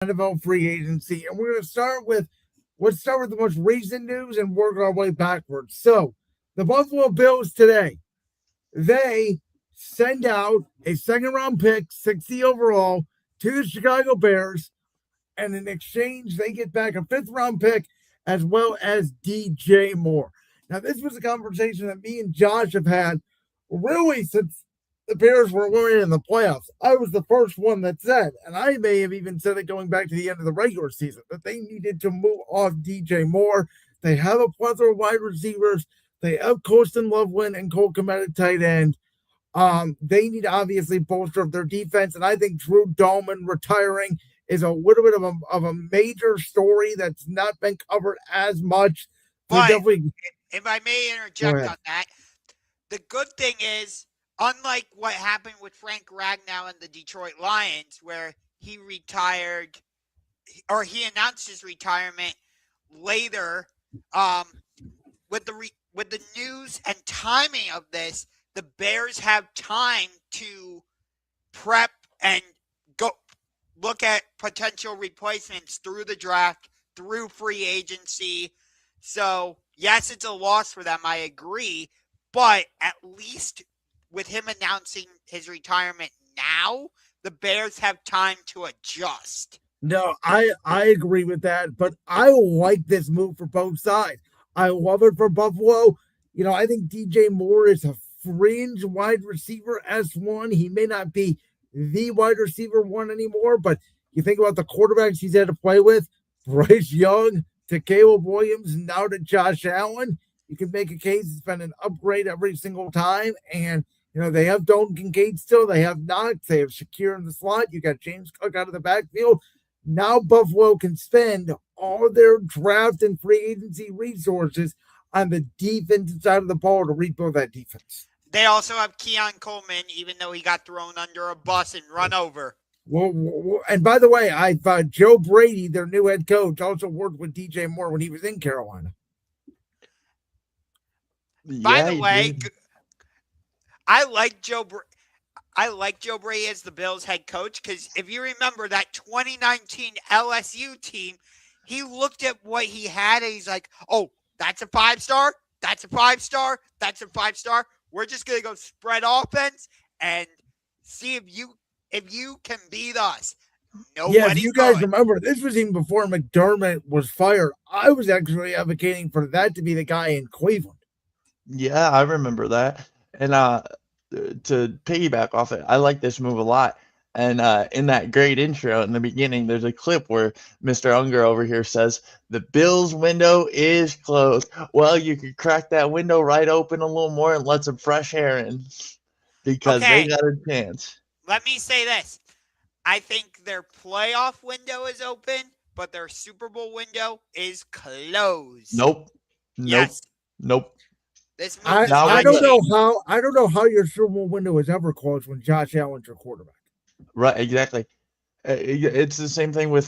NFL free agency, and we're going to let's start with the most recent news and work our way backwards. So, the Buffalo Bills today, they send out a second round pick, 60 overall, to the Chicago Bears, and in exchange, they get back a fifth round pick as well as DJ Moore. Now, this was a conversation that me and Josh have had really since the Bears were winning in the playoffs. I was the first one that said, and I may have even said it going back to the end of the regular season, that they needed to move off DJ Moore. They have a plethora of wide receivers. They have Colston Loveland and Cole Kmet at tight end. They need to obviously bolster up their defense, and I think Drew Dahlman retiring is a little bit of a major story that's not been covered as much. But if I may interject on that, the good thing is, unlike what happened with Frank Ragnow and the Detroit Lions, where he retired or he announced his retirement later, with the news and timing of this, the Bears have time to prep and go look at potential replacements through the draft, through free agency. So, yes, it's a loss for them, I agree, but at least with him announcing his retirement now, the Bears have time to adjust. No, I agree with that, but I like this move for both sides. I love it for Buffalo. You know, I think DJ Moore is a fringe wide receiver S1. He may not be the wide receiver one anymore, but you think about the quarterbacks he's had to play with, Bryce Young to Caleb Williams, now to Josh Allen. You can make a case it's been an upgrade every single time, and you know, they have Dalton Kincaid still. They have Knox. They have Shakir in the slot. You got James Cook out of the backfield. Now Buffalo can spend all their draft and free agency resources on the defensive side of the ball to rebuild that defense. They also have Keon Coleman, even though he got thrown under a bus and run over. Well, and by the way, I thought Joe Brady, their new head coach, also worked with DJ Moore when he was in Carolina. By the way, I like Joe Brady as the Bills head coach because if you remember that 2019 LSU team, he looked at what he had and he's like, oh, that's a 5-star. That's a 5-star. That's a 5-star. We're just going to go spread offense and see if you can beat us. Yeah, if you guys remember, this was even before McDermott was fired. I was actually advocating for that to be the guy in Cleveland. Yeah, I remember that. And to piggyback off it, I like this move a lot. And in that great intro in the beginning, there's a clip where Mr. Unger over here says, the Bills window is closed. Well, you could crack that window right open a little more and let some fresh air in because they got a chance. Let me say this. I think their playoff window is open, but their Super Bowl window is closed. Nope. Yes. Nope. I don't know how your Super Bowl window is ever closed when Josh Allen's your quarterback. Right, exactly. It's the same thing with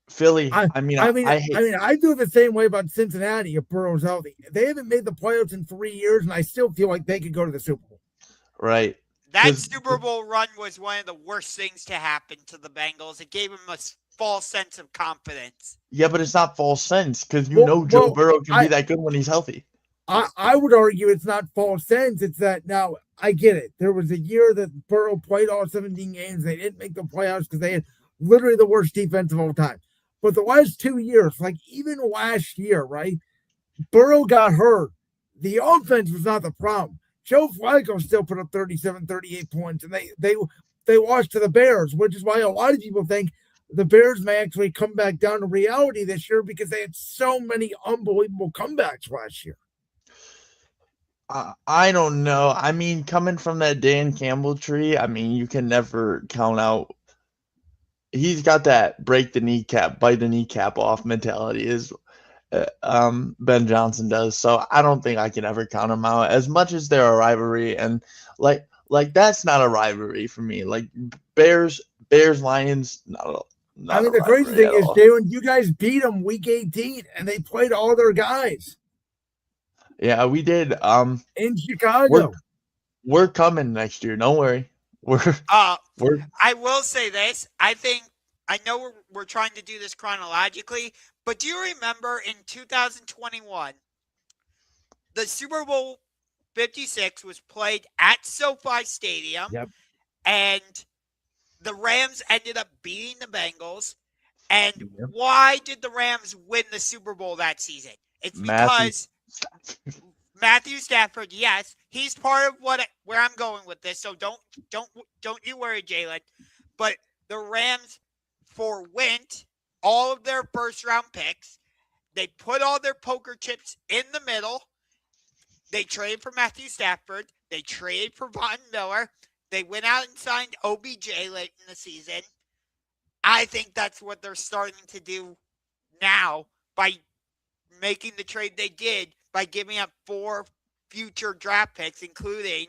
Philly. I do it the same way about Cincinnati if Burrow's healthy. They haven't made the playoffs in 3 years, and I still feel like they could go to the Super Bowl. Right. That Super Bowl run was one of the worst things to happen to the Bengals. It gave them a false sense of confidence. Yeah, but it's not false sense because Joe Burrow can be that good when he's healthy. I would argue it's not false sense. It's that now I get it. There was a year that Burrow played all 17 games. They didn't make the playoffs because they had literally the worst defense of all time. But the last 2 years, like even last year, right? Burrow got hurt. The offense was not the problem. Joe Flacco still put up 37, 38 points, and they lost to the Bears, which is why a lot of people think the Bears may actually come back down to reality this year because they had so many unbelievable comebacks last year. I don't know. I mean, coming from that Dan Campbell tree, I mean, you can never count out. He's got that break the kneecap, bite the kneecap off mentality is Ben Johnson does. So I don't think I can ever count him out as much as they're a rivalry. And like that's not a rivalry for me. Like Bears, Lions, not the crazy thing is, Jalen, you guys beat them week 18 and they played all their guys. Yeah, we did. In Chicago. We're coming next year. Don't worry. I will say this. I think I know we're trying to do this chronologically, but do you remember in 2021, the Super Bowl 56 was played at SoFi Stadium, Yep. and the Rams ended up beating the Bengals. And Yep. why did the Rams win the Super Bowl that season? It's because Matthew Stafford, yes, he's part of where I'm going with this. So don't you worry, Jalen. But the Rams forwent all of their first round picks. They put all their poker chips in the middle. They traded for Matthew Stafford. They traded for Von Miller. They went out and signed OBJ late in the season. I think that's what they're starting to do now by making the trade they did by giving up 4 future draft picks, including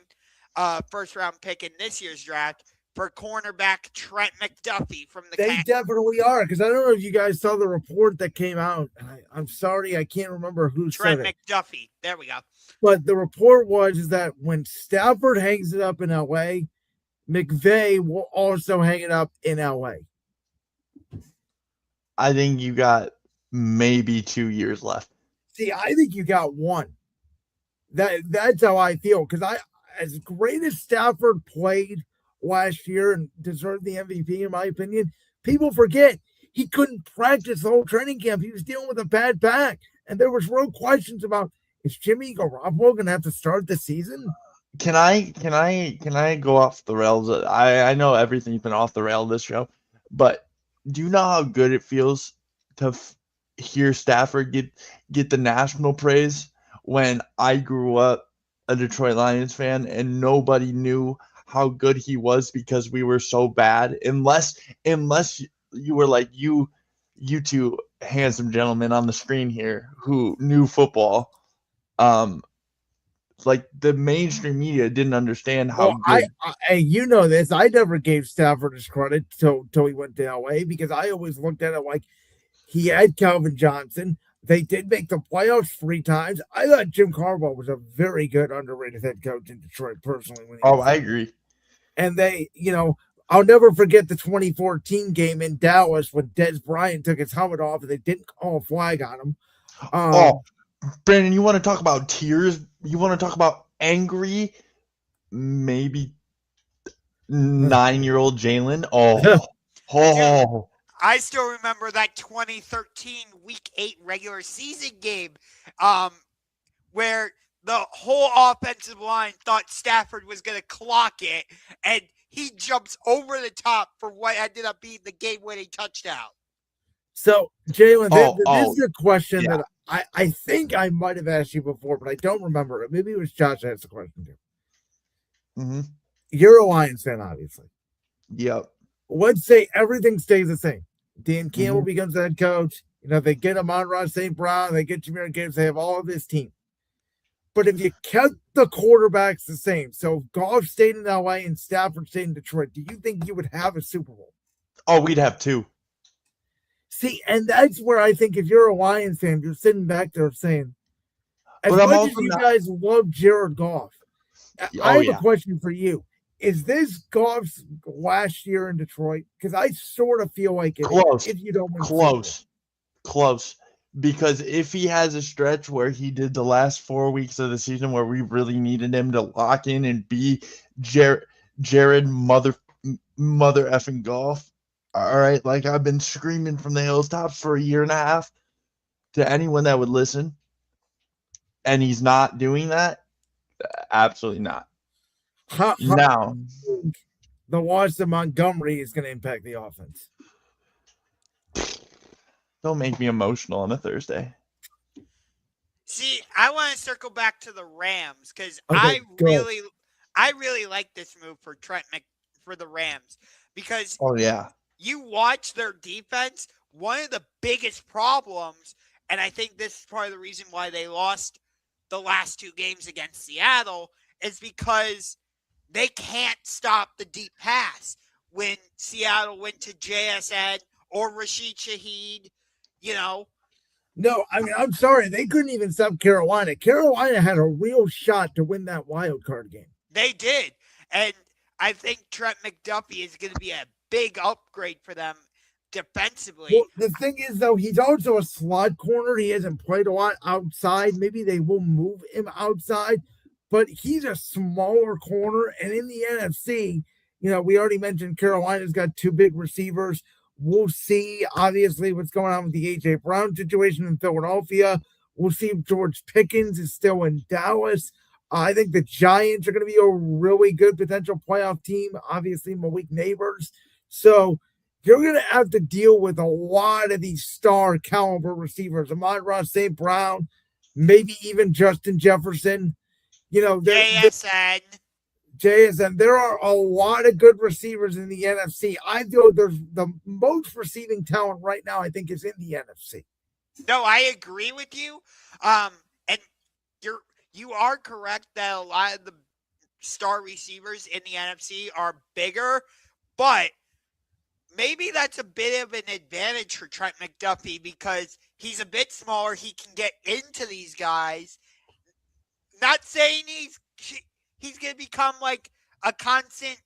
first-round pick in this year's draft for cornerback Trent McDuffie from the They definitely are, because I don't know if you guys saw the report that came out. I'm sorry, I can't remember who Trent said it. McDuffie. There we go. But the report was that when Stafford hangs it up in LA, McVay will also hang it up in LA. I think you got maybe 2 years left. See, I think you got 1. That's how I feel, because as great as Stafford played last year and deserved the MVP, in my opinion, people forget he couldn't practice the whole training camp. He was dealing with a bad back, and there was real questions about, is Jimmy Garoppolo going to have to start the season? Can I go off the rails? I know everything's been off the rail this show, but do you know how good it feels to hear Stafford get the national praise when I grew up a Detroit Lions fan and nobody knew how good he was because we were so bad, unless you were like you two handsome gentlemen on the screen here who knew football. Like the mainstream media didn't understand how good. You know this. I never gave Stafford his credit till he went to LA, because I always looked at it like he had Calvin Johnson. They did make the playoffs 3 times. I thought Jim Harbaugh was a very good underrated head coach in Detroit, personally. I agree. And they, I'll never forget the 2014 game in Dallas when Dez Bryant took his helmet off and they didn't call a flag on him. Brandon, you want to talk about tears? You want to talk about angry, maybe 9-year-old Jalen? Dude, I still remember that 2013 Week 8 regular season game where the whole offensive line thought Stafford was going to clock it, and he jumps over the top for what ended up being the game-winning touchdown. So, Jalen, this is a question that I think I might have asked you before, but I don't remember it. Maybe it was Josh that asked the question too. Mm-hmm. You're a Lions fan, obviously. Yep. Let's say everything stays the same. Dan Campbell becomes the head coach. They get Amon-Ra St. Brown, they get Jahmyr Gibbs, they have all of his team. But if you kept the quarterbacks the same, so Goff stayed in LA and Stafford stayed in Detroit, do you think you would have a Super Bowl? Oh, we'd have 2. See, and that's where I think if you're a Lions fan, you're sitting back there saying, as much as you guys love Jared Goff, I have a question for you. Is this Goff's last year in Detroit? Because I sort of feel like if you don't win close. Because if he has a stretch where he did the last 4 weeks of the season where we really needed him to lock in and be Jared mother effing Goff, all right, like I've been screaming from the hilltops for a year and a half to anyone that would listen, and he's not doing that, absolutely not. Now, the loss of Montgomery is going to impact the offense. Don't make me emotional on a Thursday. See, I want to circle back to the Rams because I really like this move for for the Rams because you watch their defense. One of the biggest problems, and I think this is part of the reason why they lost the last 2 games against Seattle, is because they can't stop the deep pass. When Seattle went to JSN or Rashid Shaheed, No, I mean, I'm sorry. They couldn't even stop Carolina. Carolina had a real shot to win that wild card game. They did. And I think Trent McDuffie is going to be a big upgrade for them defensively. Well, the thing is, though, he's also a slot corner. He hasn't played a lot outside. Maybe they will move him outside, but he's a smaller corner. And in the NFC, we already mentioned Carolina's got two big receivers. We'll see, obviously, what's going on with the A.J. Brown situation in Philadelphia. We'll see if George Pickens is still in Dallas. I think the Giants are going to be a really good potential playoff team. Obviously, Malik Neighbors. So you're going to have to deal with a lot of these star caliber receivers. Amon-Ra St. Brown, maybe even Justin Jefferson. JSN. JSN. There are a lot of good receivers in the NFC. I feel there's the most receiving talent right now, I think, is in the NFC. No, I agree with you. And you are correct that a lot of the star receivers in the NFC are bigger, but maybe that's a bit of an advantage for Trent McDuffie because he's a bit smaller. He can get into these guys. Not saying he's going to become like a constant,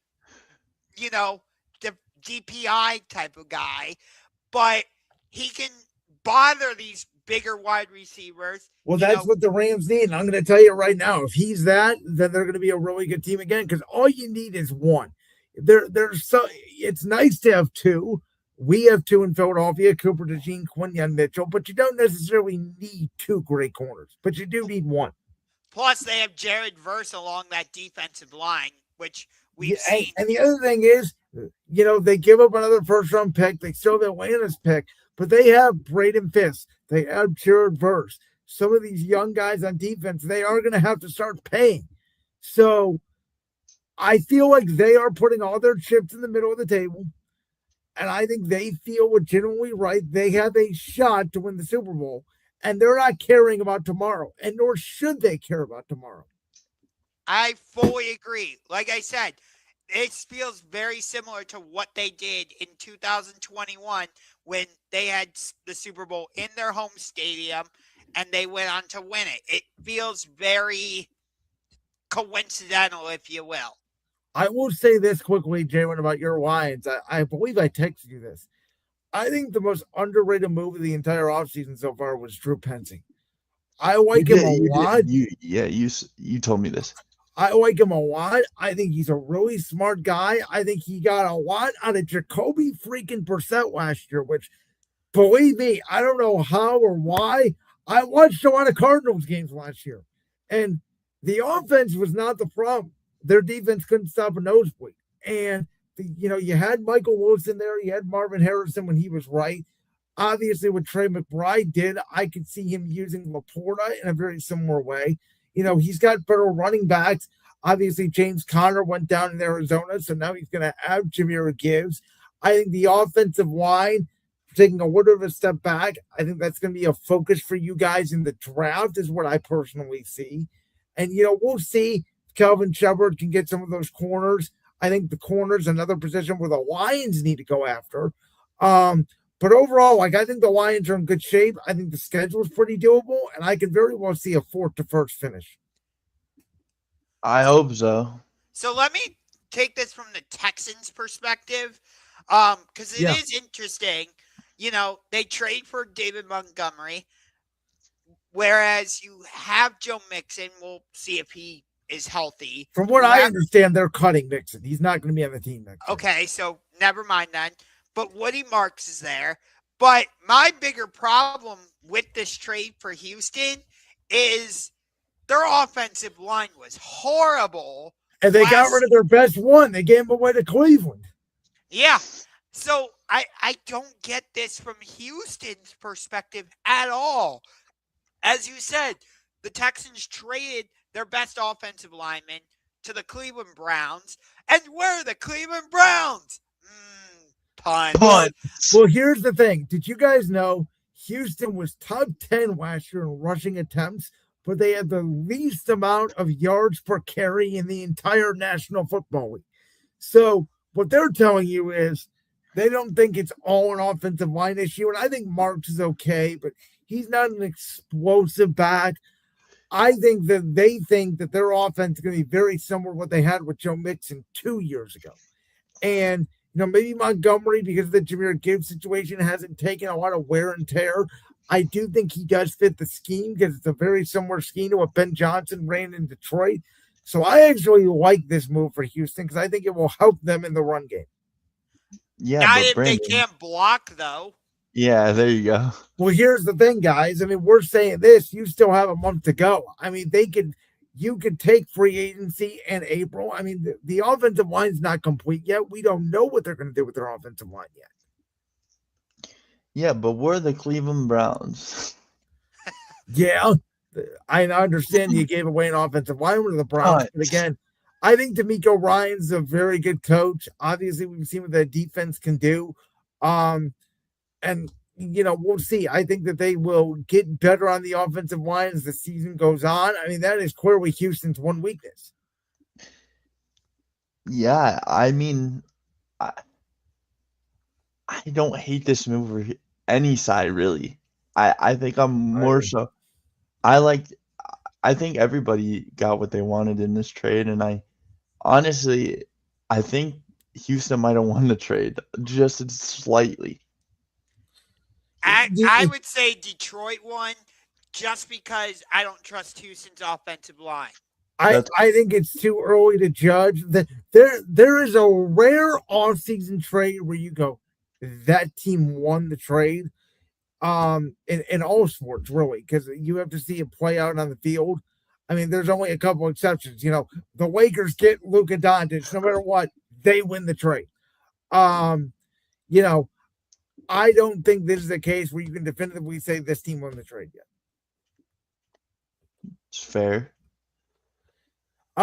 DPI type of guy, but he can bother these bigger wide receivers. Well, that's what the Rams need. And I'm going to tell you right now, if he's that, then they're going to be a really good team again because all you need is one. It's nice to have two. We have two in Philadelphia, Cooper DeJean, Quinyon Mitchell, but you don't necessarily need two great corners, but you do need one. Plus, they have Jared Verse along that defensive line, which we've seen. And the other thing is, they give up another first-round pick. They still have Atlanta's pick, but they have Braden Fisk. They have Jared Verse. Some of these young guys on defense, they are going to have to start paying. So I feel like they are putting all their chips in the middle of the table, and I think they feel legitimately right. They have a shot to win the Super Bowl, and they're not caring about tomorrow, and nor should they care about tomorrow. I fully agree. Like I said, it feels very similar to what they did in 2021 when they had the Super Bowl in their home stadium and they went on to win it. It feels very coincidental, if you will. I will say this quickly, Jalen, about your Lions. I believe I texted you this. I think the most underrated move of the entire offseason so far was Drew Pensing. I like him a lot. You told me this. I like him a lot. I think he's a really smart guy. I think he got a lot out of Jacoby freaking Brissett last year, which, believe me, I don't know how or why. I watched a lot of Cardinals games last year, and the offense was not the problem. Their defense couldn't stop a nosebleed. And, you had Michael Wilson there. You had Marvin Harrison when he was right. Obviously, what Trey McBride did, I could see him using Laporta in a very similar way. He's got better running backs. Obviously, James Conner went down in Arizona, so now he's going to have Jahmyr Gibbs. I think the offensive line, taking a little bit of a step back, I think that's going to be a focus for you guys in the draft is what I personally see. And, we'll see if Calvin Shepard can get some of those corners. I think the corners, another position where the Lions need to go after. But overall, I think the Lions are in good shape. I think the schedule is pretty doable, and I can very well see a 4th-to-1st finish. I hope so. So let me take this from the Texans' perspective, because it is interesting. They trade for David Montgomery, whereas you have Joe Mixon. We'll see if he is healthy. From what I understand, they're cutting Mixon. He's not going to be on the team next year. Okay, so never mind then. But Woody Marks is there. But my bigger problem with this trade for Houston is their offensive line was horrible. And they got rid of their best one. They gave him away to Cleveland. Yeah. So I don't get this from Houston's perspective at all. As you said, the Texans traded their best offensive lineman to the Cleveland Browns. And where are the Cleveland Browns? Punt. Well, here's the thing. Did you guys know Houston was top 10 last year in rushing attempts, but they had the least amount of yards per carry in the entire National Football League? So what they're telling you is they don't think it's all an offensive line issue. And I think Marks is okay, but he's not an explosive back. I think that they think that their offense is going to be very similar to what they had with Joe Mixon 2 years ago. And maybe Montgomery, because of the Jahmyr Gibbs situation, hasn't taken a lot of wear and tear. I do think he does fit the scheme because it's a very similar scheme to what Ben Johnson ran in Detroit. So I actually like this move for Houston because I think it will help them in the run game. Yeah, Not but if Brandon, they can't block, though. yeah, there you go. Well, here's the thing, guys. I mean, we're saying this. You still have a month to go. I mean, you could take free agency in April. I mean, the offensive line's not complete yet. We don't know what they're going to do with their offensive line yet. Yeah, but we're the Cleveland Browns. Yeah, I understand you gave away an offensive lineman to the Browns, but again, I think DeMeco Ryans a very good coach. Obviously, we've seen what the defense can do. And we'll see. I think that they will get better on the offensive line as the season goes on. I mean, that is clearly Houston's one weakness. Yeah, I mean, I don't hate this move for any side, really. I think I'm more so. I think everybody got what they wanted in this trade, and I think Houston might have won the trade just slightly. I would say Detroit won just because I don't trust Houston's offensive line. I think it's too early to judge. That there is a rare off-season trade where you go, that team won the trade. In all sports, really, because you have to see it play out on the field. I mean, there's only a couple exceptions. The Lakers get Luka Doncic, no matter what, they win the trade. I don't think this is a case where you can definitively say this team won the trade yet. It's fair.